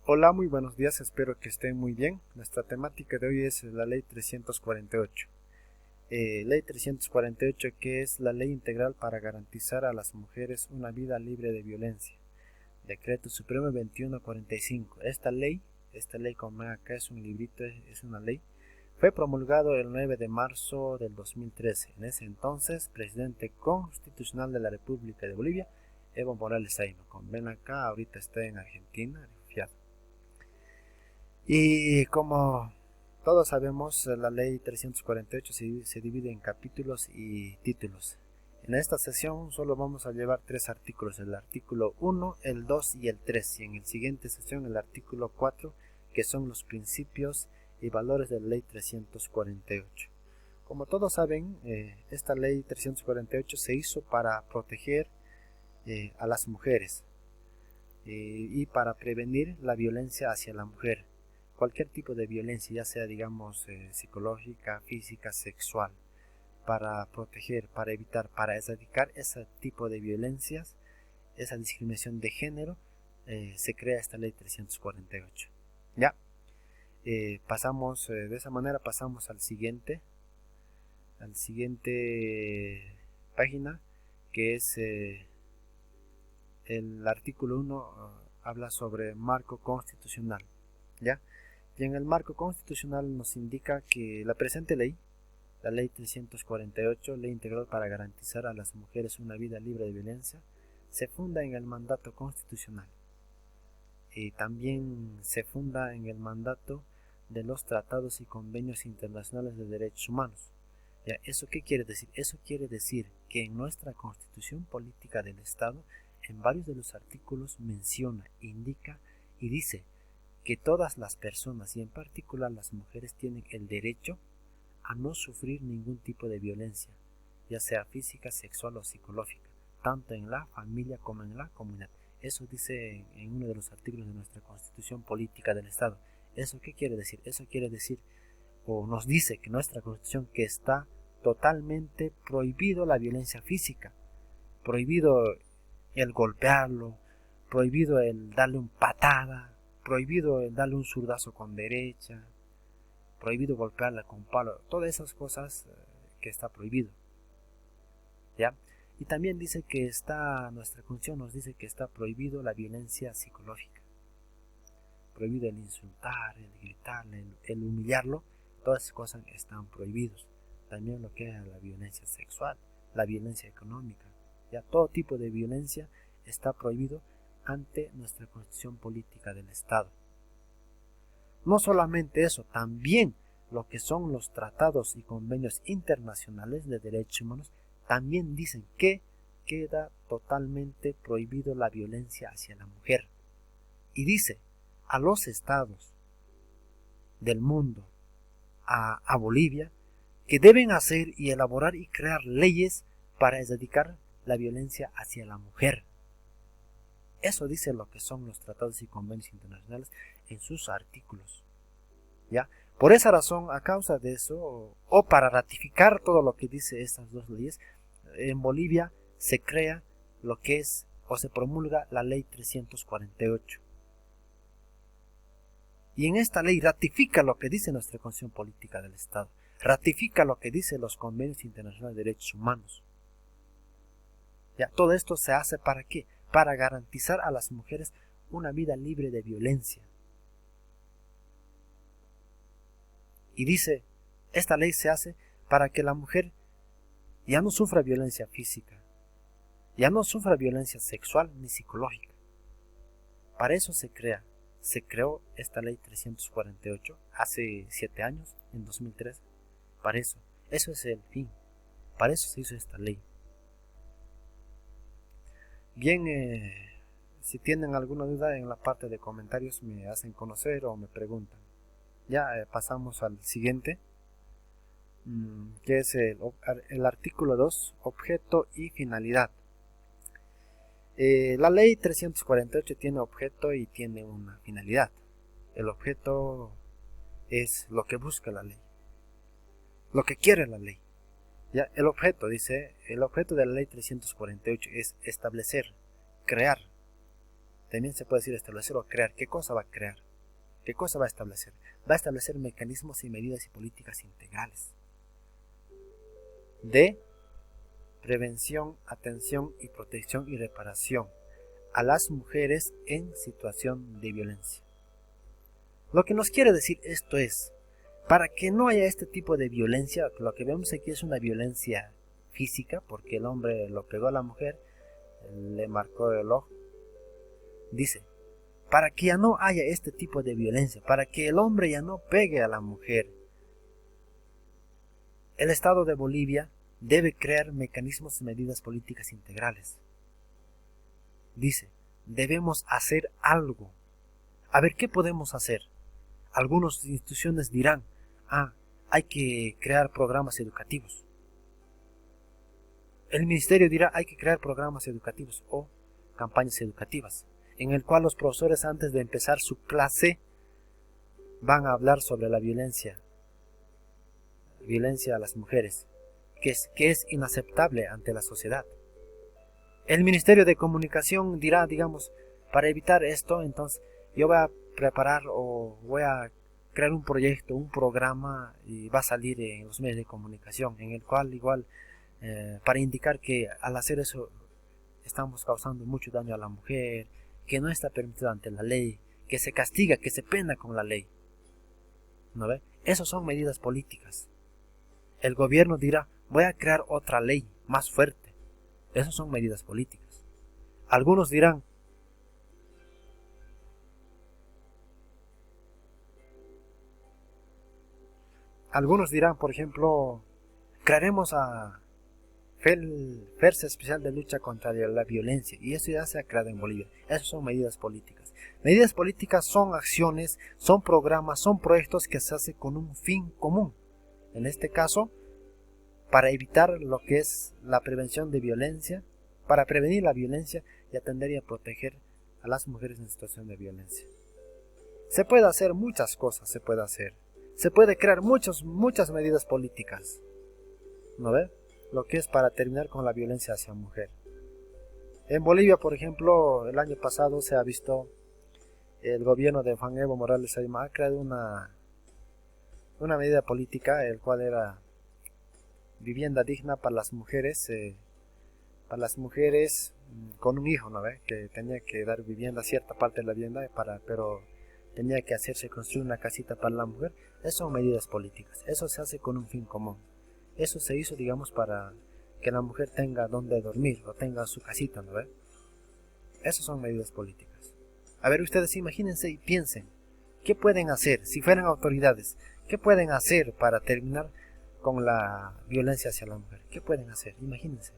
Hola, muy buenos días, espero que estén muy bien. Nuestra temática de hoy es la Ley 348. Ley 348, que es la ley integral para garantizar a las mujeres una vida libre de violencia. Decreto Supremo 2145. Esta ley como acá es un librito, es una ley, fue promulgado el 9 de marzo del 2013. En ese entonces, presidente constitucional de la República de Bolivia, Evo Morales Ayno. Como ven acá, ahorita está en Argentina, refugiado. Y como todos sabemos, la ley 348 se divide en capítulos y títulos. En esta sesión solo vamos a llevar tres artículos, el artículo 1, el 2 y el 3, y en la siguiente sesión el artículo 4, que son los principios y valores de la ley 348. Como todos saben, esta ley 348 se hizo para proteger a las mujeres y para prevenir la violencia hacia la mujer. Cualquier tipo de violencia, ya sea digamos psicológica, física, sexual, para proteger, para evitar, para erradicar ese tipo de violencias, esa discriminación de género, se crea esta ley 348. Ya, pasamos de esa manera, pasamos al siguiente página, que es el artículo 1. Habla sobre marco constitucional. ¿Ya? Y en el marco constitucional nos indica que la presente ley, la ley 348, ley integral para garantizar a las mujeres una vida libre de violencia, se funda en el mandato constitucional y también se funda en el mandato de los tratados y convenios internacionales de derechos humanos. ¿Ya? ¿Eso qué quiere decir? Eso quiere decir que en nuestra constitución política del Estado, en varios de los artículos menciona, indica y dice que todas las personas, y en particular las mujeres, tienen el derecho a no sufrir ningún tipo de violencia, ya sea física, sexual o psicológica, tanto en la familia como en la comunidad. Eso dice en uno de los artículos de nuestra Constitución Política del Estado. ¿Eso qué quiere decir? Eso quiere decir, o nos dice que nuestra Constitución, que está totalmente prohibido la violencia física, prohibido el golpearlo, prohibido el darle un patada, prohibido darle un zurdazo con derecha, prohibido golpearla con palo, todas esas cosas que está prohibido. ¿Ya? Y también dice que nuestra Constitución nos dice que está prohibido la violencia psicológica, prohibido el insultar, el gritarle, el humillarlo, todas esas cosas están prohibidos. También lo que es la violencia sexual, la violencia económica, ya todo tipo de violencia está prohibido ante nuestra Constitución Política del Estado. No solamente eso, también lo que son los tratados y convenios internacionales de derechos humanos también dicen que queda totalmente prohibido la violencia hacia la mujer. Y dice a los estados del mundo, a Bolivia, que deben hacer y elaborar y crear leyes para erradicar la violencia hacia la mujer. Eso dice lo que son los tratados y convenios internacionales en sus artículos. ¿Ya? Por esa razón, a causa de eso, o para ratificar todo lo que dice estas dos leyes, en Bolivia se crea lo que es, o se promulga la ley 348. Y en esta ley ratifica lo que dice nuestra Constitución Política del Estado, ratifica lo que dice los convenios internacionales de derechos humanos. ¿Ya? Todo esto se hace ¿para qué? Para garantizar a las mujeres una vida libre de violencia. Y dice, esta ley se hace para que la mujer ya no sufra violencia física, ya no sufra violencia sexual ni psicológica. Para eso se creó esta ley 348 hace 7 años, en 2003. Para eso es el fin, para eso se hizo esta ley. Bien, si tienen alguna duda en la parte de comentarios me hacen conocer o me preguntan. Ya pasamos al siguiente, que es el artículo 2, objeto y finalidad. La ley 348 tiene objeto y tiene una finalidad. El objeto es lo que busca la ley, lo que quiere la ley. Ya, el objeto de la ley 348 es establecer, crear, También se puede decir establecer o crear. ¿Qué cosa va a crear? ¿Qué cosa va a establecer? Va a establecer mecanismos y medidas y políticas integrales de prevención, atención y protección y reparación a las mujeres en situación de violencia. Lo que nos quiere decir esto es, para que no haya este tipo de violencia, lo que vemos aquí es una violencia física, porque el hombre lo pegó a la mujer, le marcó el ojo. Dice, para que ya no haya este tipo de violencia, para que el hombre ya no pegue a la mujer, el Estado de Bolivia debe crear mecanismos y medidas políticas integrales. Dice, debemos hacer algo. A ver, ¿qué podemos hacer? Algunas instituciones dirán, hay que crear programas educativos. El ministerio dirá, hay que crear programas educativos o campañas educativas, en el cual los profesores antes de empezar su clase van a hablar sobre la violencia a las mujeres, que es inaceptable ante la sociedad. El Ministerio de Comunicación dirá, digamos, para evitar esto, entonces yo voy a preparar o voy a crear un proyecto, un programa y va a salir en los medios de comunicación, en el cual igual para indicar que al hacer eso estamos causando mucho daño a la mujer, que no está permitido ante la ley, que se castiga, que se pena con la ley. ¿No ve? Esas son medidas políticas. El gobierno dirá, voy a crear otra ley más fuerte. Esas son medidas políticas. Algunos dirán, por ejemplo, crearemos a Fuerza Especial de Lucha contra la Violencia, y eso ya se ha creado en Bolivia. Esas son medidas políticas. Medidas políticas son acciones, son programas, son proyectos que se hacen con un fin común. En este caso, para evitar lo que es la prevención de violencia, para prevenir la violencia y atender y a proteger a las mujeres en situación de violencia. Se puede hacer muchas cosas, se puede crear muchas medidas políticas, ¿no ve? Lo que es para terminar con la violencia hacia mujer. En Bolivia, por ejemplo, el año pasado se ha visto el gobierno de Juan Evo Morales ha creado una medida política, el cual era vivienda digna para las mujeres con un hijo, ¿no ve? Que tenía que dar vivienda, cierta parte de la vivienda, pero tenía que hacerse construir una casita para la mujer. Esas son medidas políticas, eso se hace con un fin común. Eso se hizo, digamos, para que la mujer tenga donde dormir o tenga su casita, ¿no ve? Esas son medidas políticas. A ver, ustedes imagínense y piensen, ¿qué pueden hacer si fueran autoridades? ¿Qué pueden hacer para terminar con la violencia hacia la mujer? ¿Qué pueden hacer? Imagínense.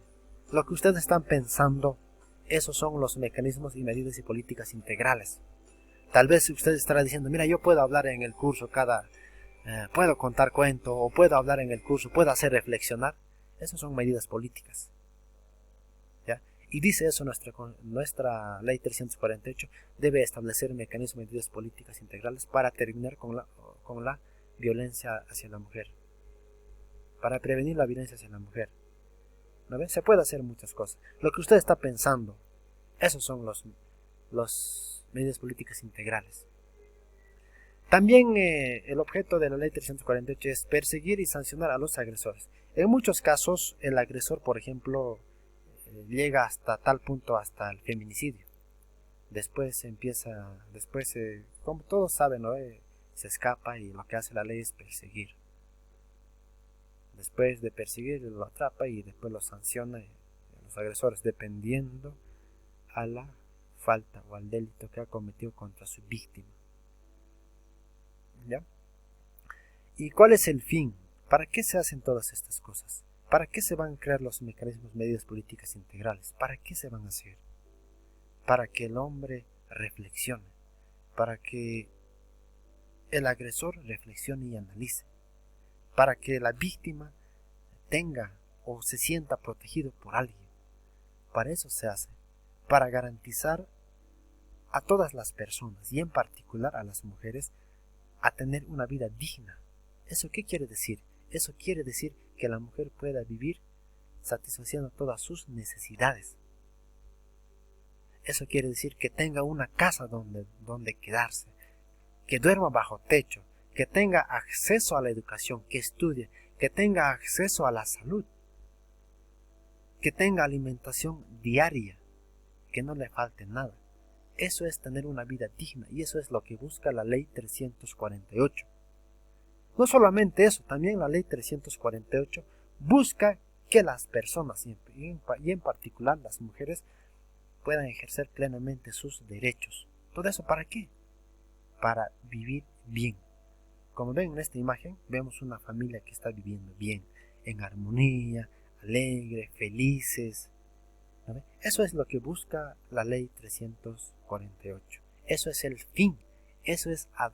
Lo que ustedes están pensando, esos son los mecanismos y medidas y políticas integrales. Tal vez usted estará diciendo, mira, yo puedo hablar en el curso puedo contar cuento, o puedo hablar en el curso, puedo hacer reflexionar. Esas son medidas políticas. ¿Ya? Y dice eso nuestra ley 348, debe establecer mecanismos y medidas políticas integrales para terminar con la violencia hacia la mujer, para prevenir la violencia hacia la mujer. ¿No ven? Se puede hacer muchas cosas. Lo que usted está pensando, esos son los medidas políticas integrales. También el objeto de la ley 348 es perseguir y sancionar a los agresores. En muchos casos, el agresor, por ejemplo, llega hasta tal punto, hasta el feminicidio. Después como todos saben, ¿no? Se escapa y lo que hace la ley es perseguir. Después de perseguir, lo atrapa y después lo sanciona a los agresores, dependiendo a la falta o al delito que ha cometido contra su víctima. ¿Ya? ¿Y cuál es el fin? ¿Para qué se hacen todas estas cosas? ¿Para qué se van a crear los mecanismos, medidas políticas integrales? ¿Para qué se van a hacer? Para que el hombre reflexione, para que el agresor reflexione y analice, para que la víctima tenga o se sienta protegido por alguien. Para eso se hace, para garantizar a todas las personas y en particular a las mujeres a tener una vida digna. ¿Eso qué quiere decir? Eso quiere decir que la mujer pueda vivir satisfaciendo todas sus necesidades. Eso quiere decir que tenga una casa donde quedarse, que duerma bajo techo, que tenga acceso a la educación, que estudie, que tenga acceso a la salud, que tenga alimentación diaria, que no le falte nada. Eso es tener una vida digna y eso es lo que busca la ley 348. No solamente eso, también la ley 348 busca que las personas y en particular las mujeres puedan ejercer plenamente sus derechos. ¿Todo eso para qué? Para vivir bien. Como ven en esta imagen, vemos una familia que está viviendo bien, en armonía, alegre, felices. ¿No? Eso es lo que busca la ley 348. Eso es el fin. Eso es a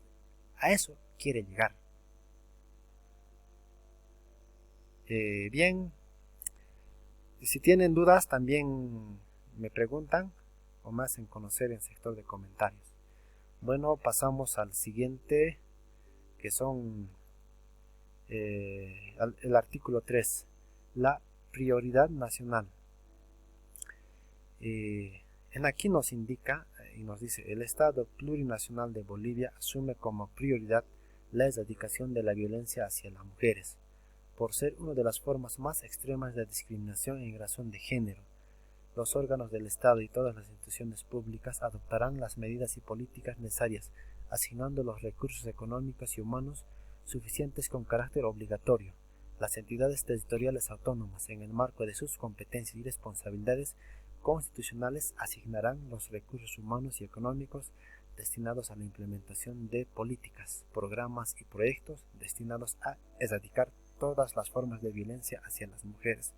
eso quiere llegar. Bien, si tienen dudas también me preguntan o me hacen conocer en el sector de comentarios. Bueno, pasamos al siguiente, que son el artículo 3, la prioridad nacional. En aquí nos indica y nos dice: el Estado plurinacional de Bolivia asume como prioridad la erradicación de la violencia hacia las mujeres, por ser una de las formas más extremas de discriminación en razón de género. Los órganos del Estado y todas las instituciones públicas adoptarán las medidas y políticas necesarias, asignando los recursos económicos y humanos suficientes con carácter obligatorio. Las entidades territoriales autónomas, en el marco de sus competencias y responsabilidades constitucionales, asignarán los recursos humanos y económicos destinados a la implementación de políticas, programas y proyectos destinados a erradicar todas las formas de violencia hacia las mujeres.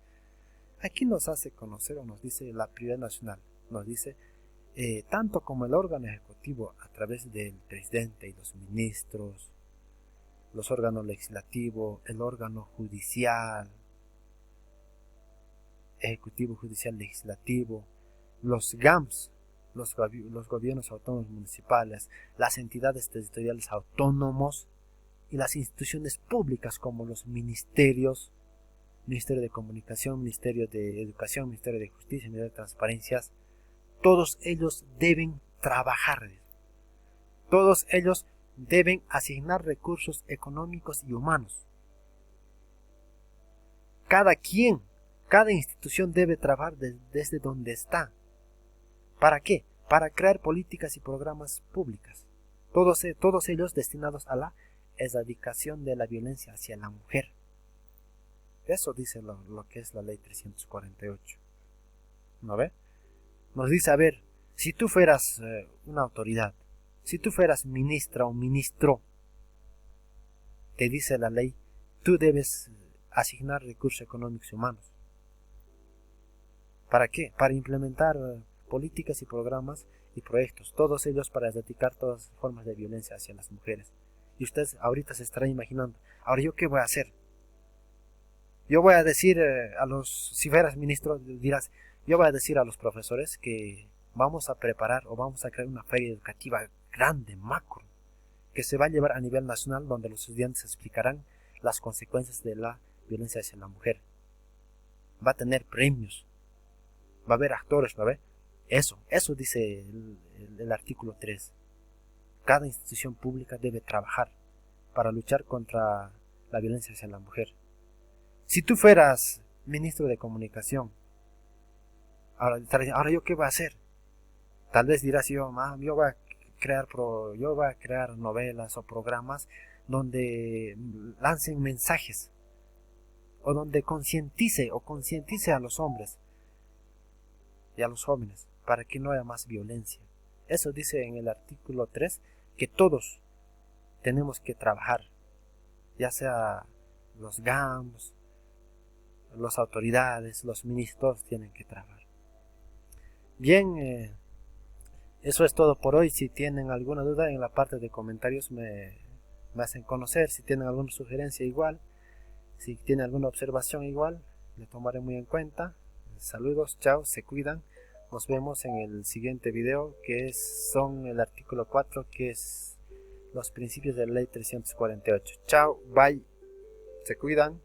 Aquí nos hace conocer o nos dice la prioridad nacional, nos dice tanto como el órgano ejecutivo a través del presidente y los ministros, los órganos legislativos, el órgano judicial, ejecutivo, judicial, legislativo, los GAMS, los gobiernos autónomos municipales, las entidades territoriales autónomos y las instituciones públicas como los ministerios, Ministerio de Comunicación, Ministerio de Educación, Ministerio de Justicia, Ministerio de Transparencias, todos ellos deben trabajar. Todos ellos deben asignar recursos económicos y humanos. Cada institución debe trabajar desde donde está. ¿Para qué? Para crear políticas y programas públicas. Todos ellos destinados a la erradicación de la violencia hacia la mujer. Eso dice lo que es la ley 348. ¿No ve? Nos dice, a ver, si tú fueras una autoridad, si tú fueras ministra o ministro, te dice la ley, tú debes asignar recursos económicos y humanos. ¿Para qué? Para implementar políticas y programas y proyectos, todos ellos para erradicar todas las formas de violencia hacia las mujeres. Y usted ahorita se estará imaginando, ahora yo qué voy a hacer. Yo voy a decir si fueras ministro, dirás, yo voy a decir a los profesores que vamos a preparar o vamos a crear una feria educativa grande, macro, que se va a llevar a nivel nacional, donde los estudiantes explicarán las consecuencias de la violencia hacia la mujer. Va a tener premios, va a haber actores, ¿no ve? Eso dice el artículo 3. Cada institución pública debe trabajar para luchar contra la violencia hacia la mujer. Si tú fueras ministro de Comunicación, ahora yo qué voy a hacer. Tal vez dirás, yo voy a crear novelas o programas donde lancen mensajes o donde concientice a los hombres y a los jóvenes para que no haya más violencia. Eso dice en el artículo 3 que todos tenemos que trabajar, ya sea los GAMS, las autoridades, los ministros tienen que trabajar. Bien, eso es todo por hoy. Si tienen alguna duda, en la parte de comentarios me hacen conocer. Si tienen alguna sugerencia, igual. Si tienen alguna observación, igual, le tomaré muy en cuenta. Saludos, chao, se cuidan. Nos vemos en el siguiente video, que son el artículo 4, que es los principios de la ley 348. Chao, bye, se cuidan.